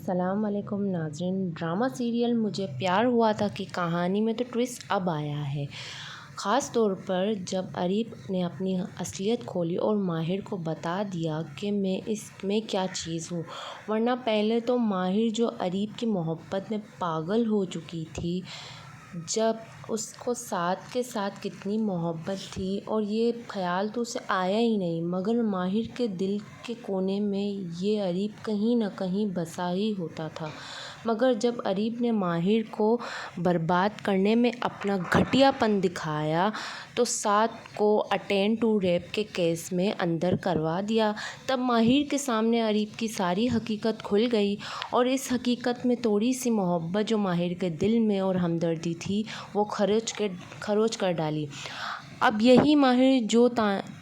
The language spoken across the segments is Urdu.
السلام علیکم ناظرین، ڈرامہ سیریل مجھے پیار ہوا تھا کہ کہانی میں تو ٹویسٹ اب آیا ہے، خاص طور پر جب اریب نے اپنی اصلیت کھولی اور ماہر کو بتا دیا کہ میں کیا چیز ہوں، ورنہ پہلے تو ماہر جو اریب کی محبت میں پاگل ہو چکی تھی، جب اس کو سعد کے ساتھ کتنی محبت تھی اور یہ خیال تو اسے آیا ہی نہیں، مگر ماہر کے دل کے کونے میں یہ اریب کہیں نہ کہیں بسا ہی ہوتا تھا۔ مگر جب اریب نے ماہر کو برباد کرنے میں اپنا گھٹیا پن دکھایا تو سعد کو اٹیمپٹ ٹو ریپ کے کیس میں اندر کروا دیا، تب ماہر کے سامنے اریب کی ساری حقیقت کھل گئی اور اس حقیقت میں تھوڑی سی محبت جو ماہر کے دل میں اور ہمدردی تھی وہ خروچ کر ڈالی۔ اب یہی ماہر جو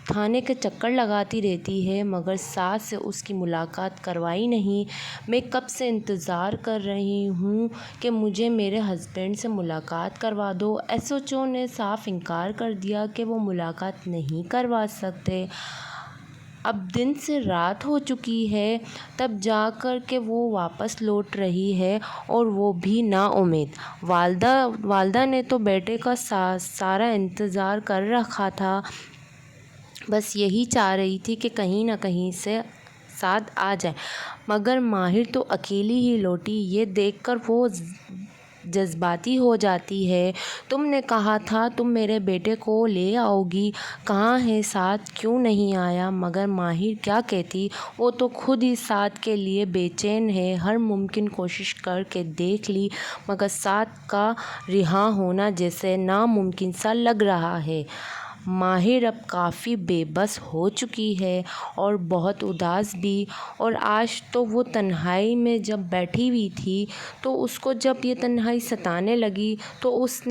تھانے کے چکر لگاتی رہتی ہے مگر سعد سے اس کی ملاقات کروائی نہیں۔ میں کب سے انتظار کر رہی ہوں کہ مجھے میرے ہسبینڈ سے ملاقات کروا دو۔ ایس ایچ او نے صاف انکار کر دیا کہ وہ ملاقات نہیں کروا سکتے۔ اب دن سے رات ہو چکی ہے تب جا کر کہ وہ واپس لوٹ رہی ہے اور وہ بھی نا امید۔ والدہ نے تو بیٹے کا سارا انتظار کر رکھا تھا، بس یہی چاہ رہی تھی کہ کہیں نہ کہیں سے سعد آ جائے، مگر ماہر تو اکیلی ہی لوٹی۔ یہ دیکھ کر وہ جذباتی ہو جاتی ہے۔ تم نے کہا تھا تم میرے بیٹے کو لے آؤ گی، کہاں ہے سعد، کیوں نہیں آیا؟ مگر ماہر کیا کہتی، وہ تو خود ہی سعد کے لیے بے چین ہے، ہر ممکن کوشش کر کے دیکھ لی مگر سعد کا رہا ہونا جیسے ناممکن سا لگ رہا ہے۔ ماہر اب کافی بے بس ہو چکی ہے اور بہت اداس بھی، اور آج تو وہ تنہائی میں جب بیٹھی ہوئی تھی تو اس کو جب یہ تنہائی ستانے لگی تو اس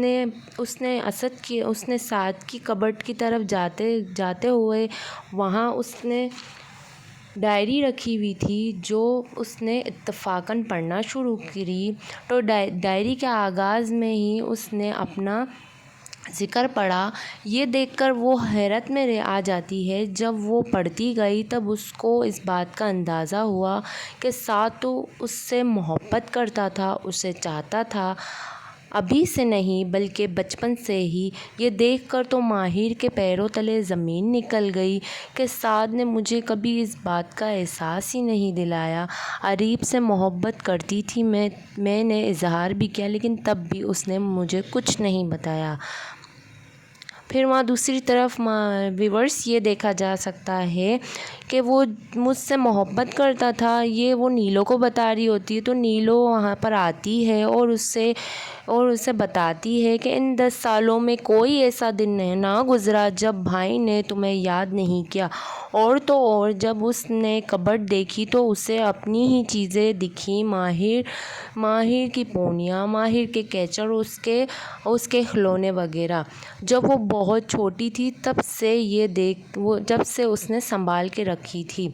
نے سعد کی کبرٹ کی طرف جاتے ہوئے وہاں اس نے ڈائری رکھی ہوئی تھی جو اس نے اتفاقاً پڑھنا شروع کی تو ڈائری کے آغاز میں ہی اس نے اپنا ذکر پڑھا۔ یہ دیکھ کر وہ حیرت میں آ جاتی ہے۔ جب وہ پڑھتی گئی تب اس کو اس بات کا اندازہ ہوا کہ سعد تو اس سے محبت کرتا تھا، اسے چاہتا تھا، ابھی سے نہیں بلکہ بچپن سے ہی۔ یہ دیکھ کر تو ماہر کے پیروں تلے زمین نکل گئی کہ سعد نے مجھے کبھی اس بات کا احساس ہی نہیں دلایا۔ اریب سے محبت کرتی تھی، میں نے اظہار بھی کیا لیکن تب بھی اس نے مجھے کچھ نہیں بتایا۔ پھر وہاں دوسری طرف ویورس یہ دیکھا جا سکتا ہے کہ وہ مجھ سے محبت کرتا تھا، یہ وہ نیلو کو بتا رہی ہوتی ہے تو نیلو وہاں پر آتی ہے اور اسے بتاتی ہے کہ ان 10 سالوں میں کوئی ایسا دن نہ گزرا جب بھائی نے تمہیں یاد نہیں کیا، اور تو اور جب اس نے کبرٹ دیکھی تو اسے اپنی ہی چیزیں دکھیں، ماہر کی پونیاں، ماہر کے کیچر، اس کے کھلونے وغیرہ، جب وہ بہت چھوٹی تھی تب سے اس نے سنبھال کے رکھی تھی۔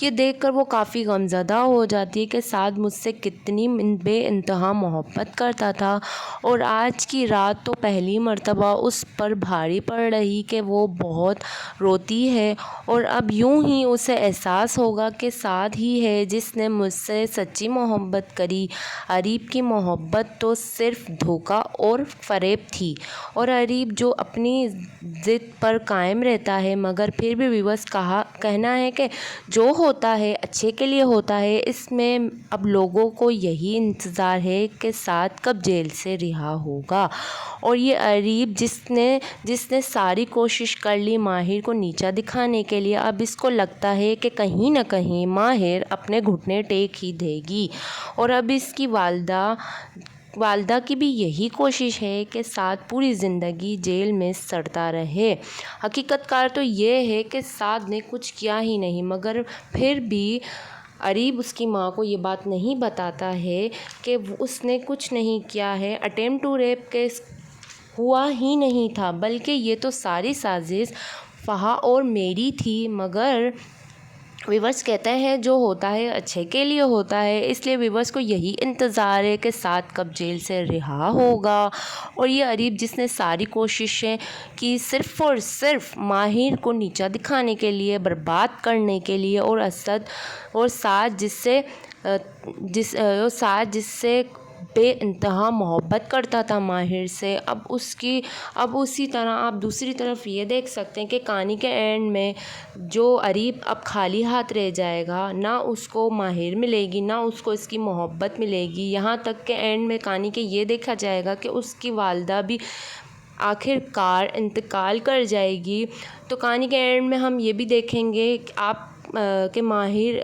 یہ دیکھ کر وہ کافی غمزدہ ہو جاتی ہے کہ سعد مجھ سے کتنی بے انتہا محبت کرتا تھا، اور آج کی رات تو پہلی مرتبہ اس پر بھاری پڑ رہی کہ وہ بہت روتی ہے، اور اب یوں ہی اسے احساس ہوگا کہ سعد ہی ہے جس نے مجھ سے سچی محبت کری۔ اریب کی محبت تو صرف دھوکہ اور فریب تھی، اور اریب جو اپنی ضد پر قائم رہتا ہے، مگر پھر بھی ویورس کہنا ہے کہ جو ہوتا ہے اچھے کے لیے ہوتا ہے۔ اس میں اب لوگوں کو یہی انتظار ہے کہ سعد کب جیل سے رہا ہوگا، اور یہ اریب جس نے ساری کوشش کر لی ماہر کو نیچا دکھانے کے لیے، اب اس کو لگتا ہے کہ کہیں نہ کہیں ماہر اپنے گھٹنے ٹیک ہی دے گی، اور اب اس کی والدہ کی بھی یہی کوشش ہے کہ سعد پوری زندگی جیل میں سڑتا رہے۔ حقیقت کار تو یہ ہے کہ سعد نے کچھ کیا ہی نہیں، مگر پھر بھی اریب اس کی ماں کو یہ بات نہیں بتاتا ہے کہ اس نے کچھ نہیں کیا ہے، اٹیمپٹ ٹو ریپ کیس ہوا ہی نہیں تھا، بلکہ یہ تو ساری سازش فہا اور میری تھی، مگر ویورس کہتے ہیں جو ہوتا ہے اچھے کے لیے ہوتا ہے، اس لیے ویورس کو یہی انتظار ہے کہ سعد کب جیل سے رہا ہوگا۔ اور یہ اریب جس نے ساری کوششیں کی صرف اور صرف ماہر کو نیچا دکھانے کے لیے، برباد کرنے کے لیے، اور سعد جس سے بے انتہا محبت کرتا تھا ماہر سے، اب اسی طرح آپ دوسری طرف یہ دیکھ سکتے ہیں کہ کہانی کے اینڈ میں جو اریب اب خالی ہاتھ رہ جائے گا، نہ اس کو ماہر ملے گی، نہ اس کو اس کی محبت ملے گی، یہاں تک کہ اینڈ میں کہانی کے یہ دیکھا جائے گا کہ اس کی والدہ بھی آخر کار انتقال کر جائے گی۔ تو کہانی کے اینڈ میں ہم یہ بھی دیکھیں گے کہ ماہر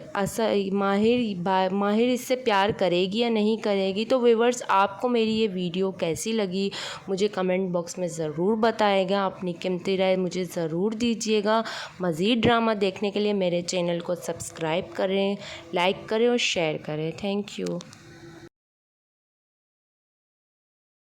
اس سے پیار کرے گی یا نہیں کرے گی۔ تو ویورز، آپ کو میری یہ ویڈیو کیسی لگی مجھے کمنٹ باکس میں ضرور بتائے گا، اپنی قیمتی رائے مجھے ضرور دیجیے گا۔ مزید ڈرامہ دیکھنے کے لیے میرے چینل کو سبسکرائب کریں، لائک کریں اور شیئر کریں۔ Thank you.